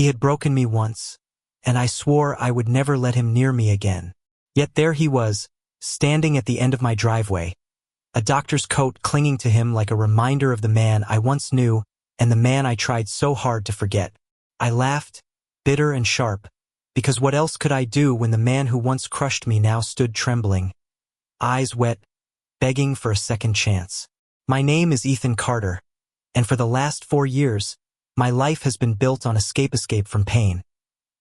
He had broken me once, and I swore I would never let him near me again. Yet there he was, standing at the end of my driveway, a doctor's coat clinging to him like a reminder of the man I once knew and the man I tried so hard to forget. I laughed, bitter and sharp, because what else could I do when the man who once crushed me now stood trembling, eyes wet, begging for a second chance. My name is Ethan Carter, and for the last 4 years, my life has been built on escape from pain,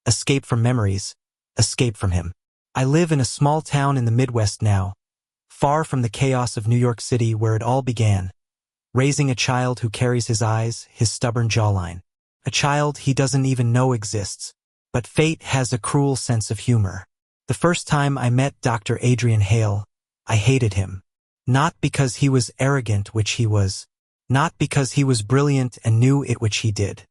escape from memories, escape from him. I live in a small town in the Midwest now, far from the chaos of New York City where it all began, raising a child who carries his eyes, his stubborn jawline, a child he doesn't even know exists. But fate has a cruel sense of humor. The first time I met Dr. Adrian Hale, I hated him. Not because he was arrogant, which he was, not because he was brilliant and knew it, which he did,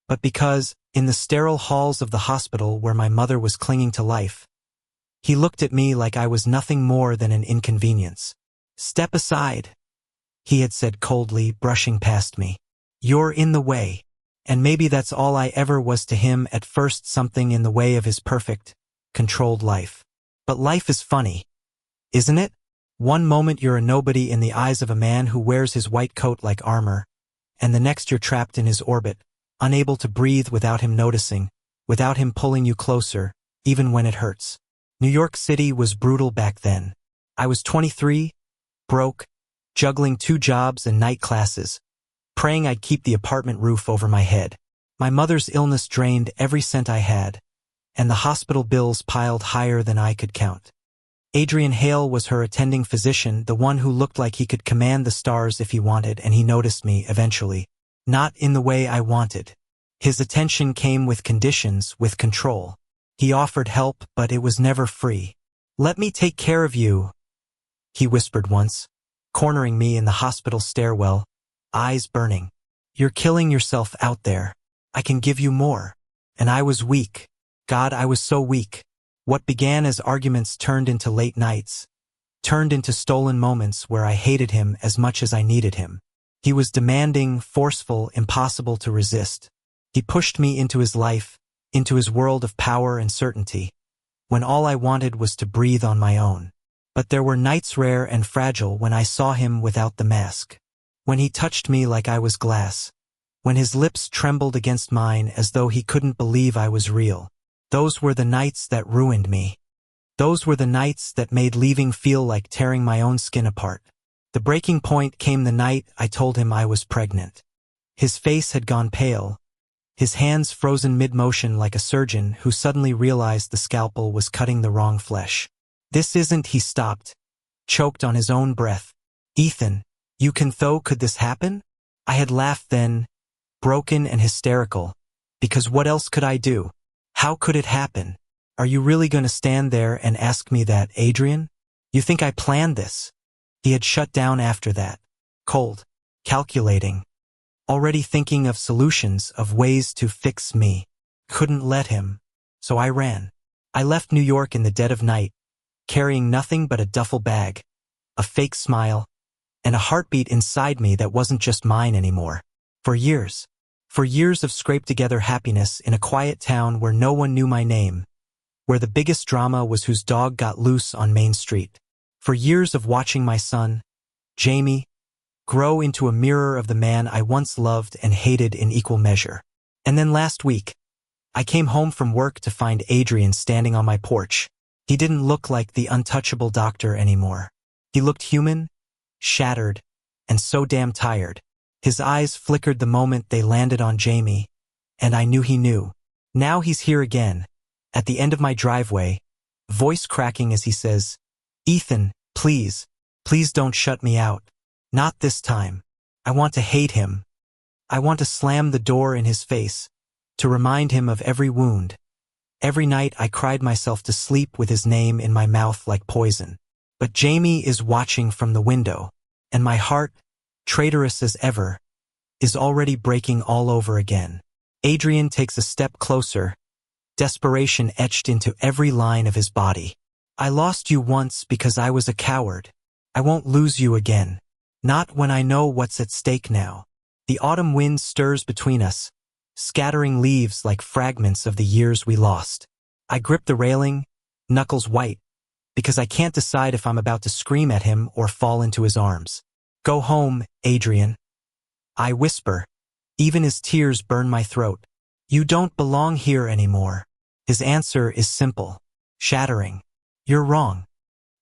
but because, in the sterile halls of the hospital where my mother was clinging to life, he looked at me like I was nothing more than an inconvenience. "Step aside," he had said coldly, brushing past me. "You're in the way." And maybe that's all I ever was to him at first, something in the way of his perfect, controlled life. But life is funny, isn't it? One moment you're a nobody in the eyes of a man who wears his white coat like armor, and the next you're trapped in his orbit, unable to breathe without him noticing, without him pulling you closer, even when it hurts. New York City was brutal back then. I was 23, broke, juggling 2 jobs and night classes, praying I'd keep the apartment roof over my head. My mother's illness drained every cent I had, and the hospital bills piled higher than I could count. Adrian Hale was her attending physician, the one who looked like he could command the stars if he wanted, and he noticed me eventually. Not in the way I wanted. His attention came with conditions, with control. He offered help, but it was never free. "Let me take care of you," he whispered once, cornering me in the hospital stairwell, eyes burning. "You're killing yourself out there. I can give you more." And I was weak. God, I was so weak. What began as arguments turned into late nights, turned into stolen moments where I hated him as much as I needed him. He was demanding, forceful, impossible to resist. He pushed me into his life, into his world of power and certainty, when all I wanted was to breathe on my own. But there were nights rare and fragile when I saw him without the mask. When he touched me like I was glass, when his lips trembled against mine as though he couldn't believe I was real. Those were the nights that ruined me. Those were the nights that made leaving feel like tearing my own skin apart. The breaking point came the night I told him I was pregnant. His face had gone pale, his hands frozen mid-motion like a surgeon who suddenly realized the scalpel was cutting the wrong flesh. "This isn't," he stopped, choked on his own breath. "Ethan, could this happen?" I had laughed then, broken and hysterical, because what else could I do? How could it happen? "Are you really going to stand there and ask me that, Adrian? You think I planned this?" He had shut down after that, cold, calculating, already thinking of solutions, of ways to fix me. Couldn't let him, so I ran. I left New York in the dead of night, carrying nothing but a duffel bag, a fake smile, and a heartbeat inside me that wasn't just mine anymore. For years of scraped-together happiness in a quiet town where no one knew my name, where the biggest drama was whose dog got loose on Main Street. For years of watching my son, Jamie, grow into a mirror of the man I once loved and hated in equal measure. And then last week, I came home from work to find Adrian standing on my porch. He didn't look like the untouchable doctor anymore. He looked human, shattered, and so damn tired. His eyes flickered the moment they landed on Jamie, and I knew he knew. Now he's here again, at the end of my driveway, voice cracking as he says, "Ethan, please don't shut me out. Not this time. I want to hate him. I want to slam the door in his face, to remind him of every wound. Every night I cried myself to sleep with his name in my mouth like poison. But Jamie is watching from the window, and my heart, traitorous as ever, is already breaking all over again." Adrian takes a step closer, desperation etched into every line of his body. "I lost you once because I was a coward. I won't lose you again. Not when I know what's at stake now." The autumn wind stirs between us, scattering leaves like fragments of the years we lost. I grip the railing, knuckles white, because I can't decide if I'm about to scream at him or fall into his arms. "Go home, Adrian," I whisper, even as tears burn my throat. "You don't belong here anymore." His answer is simple, shattering. "You're wrong.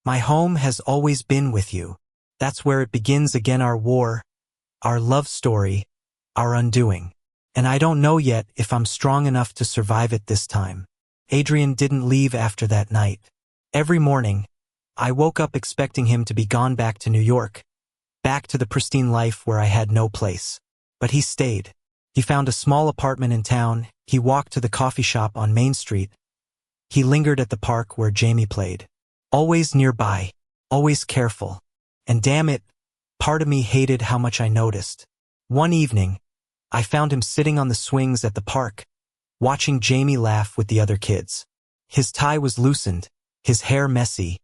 My home has always been with you." That's where it begins again, our war, our love story, our undoing. And I don't know yet if I'm strong enough to survive it this time. Adrian didn't leave after that night. Every morning, I woke up expecting him to be gone back to New York, back to the pristine life where I had no place. But he stayed. He found a small apartment in town. He walked to the coffee shop on Main Street. He lingered at the park where Jamie played. Always nearby, always careful. And damn it, part of me hated how much I noticed. One evening, I found him sitting on the swings at the park, watching Jamie laugh with the other kids. His tie was loosened, his hair messy,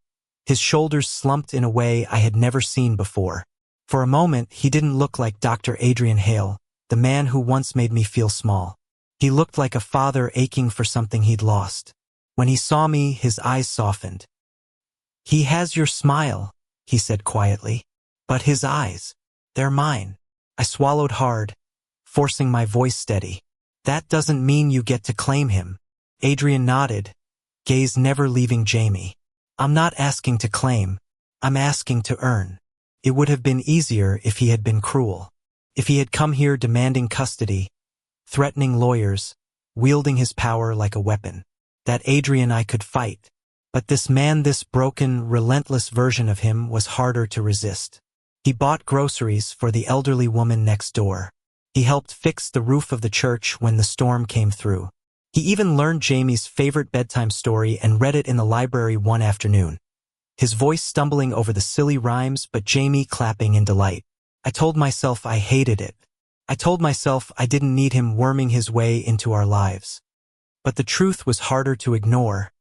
his shoulders slumped in a way I had never seen before. For a moment, he didn't look like Dr. Adrian Hale, the man who once made me feel small. He looked like a father aching for something he'd lost. When he saw me, his eyes softened. "He has your smile," he said quietly. "But his eyes, they're mine." I swallowed hard, forcing my voice steady. "That doesn't mean you get to claim him." Adrian nodded, gaze never leaving Jamie. "I'm not asking to claim. I'm asking to earn." It would have been easier if he had been cruel. If he had come here demanding custody, threatening lawyers, wielding his power like a weapon. That Adrian I could fight. But this man, this broken, relentless version of him was harder to resist. He bought groceries for the elderly woman next door. He helped fix the roof of the church when the storm came through. He even learned Jamie's favorite bedtime story and read it in the library one afternoon. His voice stumbling over the silly rhymes, but Jamie clapping in delight. I told myself I hated it. I told myself I didn't need him worming his way into our lives. But the truth was harder to ignore.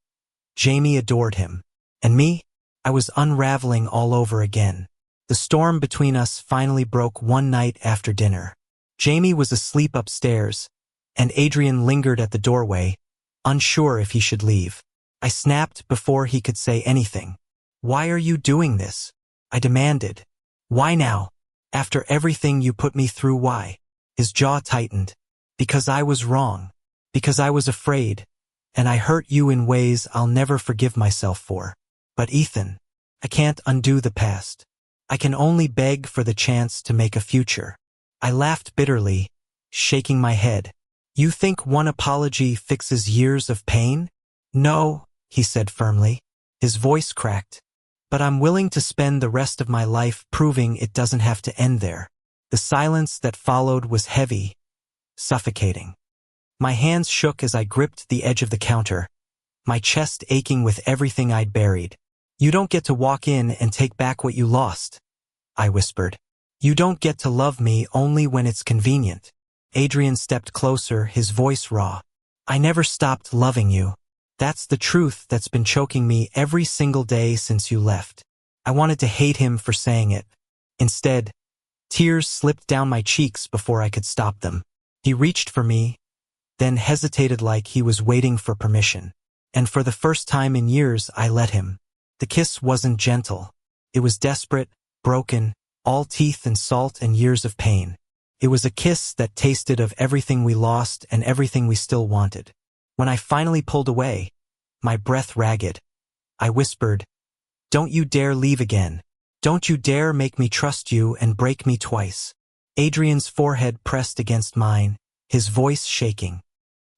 Jamie adored him. And me? I was unraveling all over again. The storm between us finally broke one night after dinner. Jamie was asleep upstairs, and Adrian lingered at the doorway, unsure if he should leave. I snapped before he could say anything. "Why are you doing this?" I demanded. "Why now? After everything you put me through, why?" His jaw tightened. "Because I was wrong. Because I was afraid. And I hurt you in ways I'll never forgive myself for. But Ethan, I can't undo the past. I can only beg for the chance to make a future." I laughed bitterly, shaking my head. "You think one apology fixes years of pain?" "No," he said firmly. His voice cracked. "But I'm willing to spend the rest of my life proving it doesn't have to end there." The silence that followed was heavy, suffocating. My hands shook as I gripped the edge of the counter, my chest aching with everything I'd buried. "You don't get to walk in and take back what you lost," I whispered. "You don't get to love me only when it's convenient." Adrian stepped closer, his voice raw. "I never stopped loving you. That's the truth that's been choking me every single day since you left." I wanted to hate him for saying it. Instead, tears slipped down my cheeks before I could stop them. He reached for me, then hesitated like he was waiting for permission. And for the first time in years, I let him. The kiss wasn't gentle. It was desperate, broken, all teeth and salt and years of pain. It was a kiss that tasted of everything we lost and everything we still wanted. When I finally pulled away, my breath ragged, I whispered, "Don't you dare leave again. Don't you dare make me trust you and break me twice." Adrian's forehead pressed against mine, his voice shaking.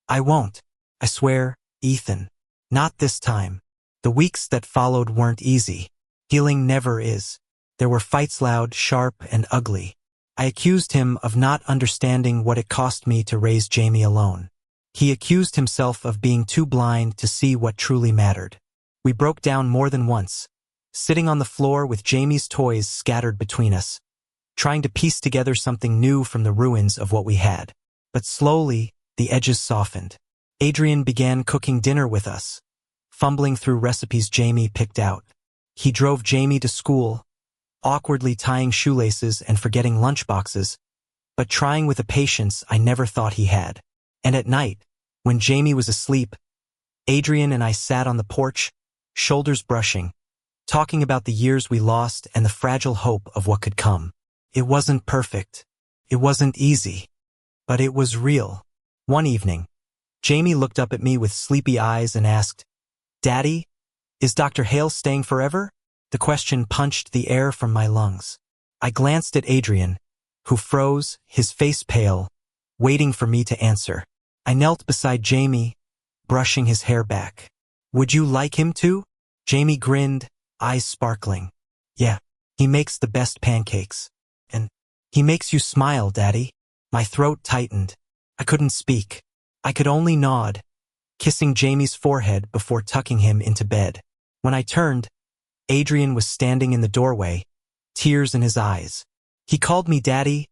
"I won't. I swear, Ethan. Not this time." The weeks that followed weren't easy. Healing never is. There were fights, loud, sharp, and ugly. I accused him of not understanding what it cost me to raise Jamie alone. He accused himself of being too blind to see what truly mattered. We broke down more than once, sitting on the floor with Jamie's toys scattered between us, trying to piece together something new from the ruins of what we had. But slowly, the edges softened. Adrian began cooking dinner with us, fumbling through recipes Jamie picked out. He drove Jamie to school, awkwardly tying shoelaces and forgetting lunchboxes, but trying with a patience I never thought he had. And at night, when Jamie was asleep, Adrian and I sat on the porch, shoulders brushing, talking about the years we lost and the fragile hope of what could come. It wasn't perfect. It wasn't easy. But it was real. One evening, Jamie looked up at me with sleepy eyes and asked, "Daddy, is Dr. Hale staying forever?" The question punched the air from my lungs. I glanced at Adrian, who froze, his face pale, waiting for me to answer. I knelt beside Jamie, brushing his hair back. "Would you like him to?" Jamie grinned, eyes sparkling. "Yeah, he makes the best pancakes. And he makes you smile, Daddy." My throat tightened. I couldn't speak. I could only nod, kissing Jamie's forehead before tucking him into bed. When I turned, Adrian was standing in the doorway, tears in his eyes. "He called me Daddy,"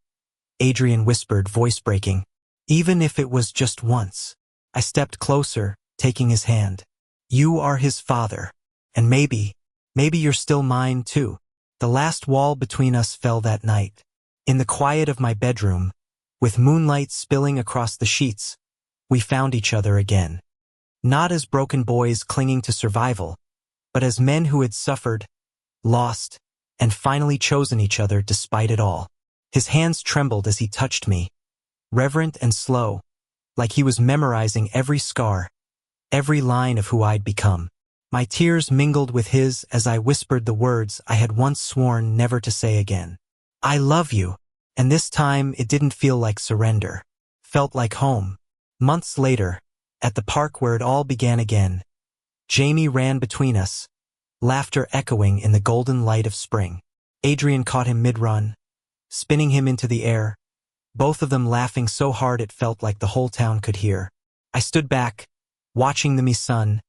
Adrian whispered, voice breaking, "even if it was just once." I stepped closer, taking his hand. "You are his father. And maybe you're still mine too." The last wall between us fell that night. In the quiet of my bedroom, with moonlight spilling across the sheets, we found each other again. Not as broken boys clinging to survival, but as men who had suffered, lost, and finally chosen each other despite it all. His hands trembled as he touched me, reverent and slow, like he was memorizing every scar, every line of who I'd become. My tears mingled with his as I whispered the words I had once sworn never to say again. "I love you." And this time it didn't feel like surrender. Felt like home. Months later, at the park where it all began again, Jamie ran between us, laughter echoing in the golden light of spring. Adrian caught him mid-run, spinning him into the air, both of them laughing so hard it felt like the whole town could hear. I stood back, watching the me son,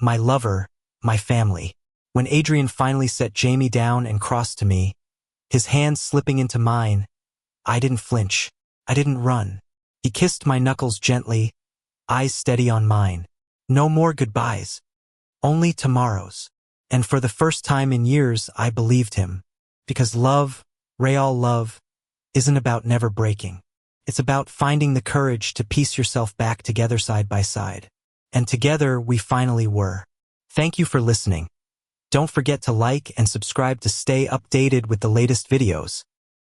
my lover, my family. When Adrian finally set Jamie down and crossed to me, his hands slipping into mine, I didn't flinch. I didn't run. He kissed my knuckles gently, eyes steady on mine. No more goodbyes. Only tomorrows. And for the first time in years, I believed him. Because love, real love, isn't about never breaking. It's about finding the courage to piece yourself back together side by side. And together we finally were. Thank you for listening. Don't forget to like and subscribe to stay updated with the latest videos.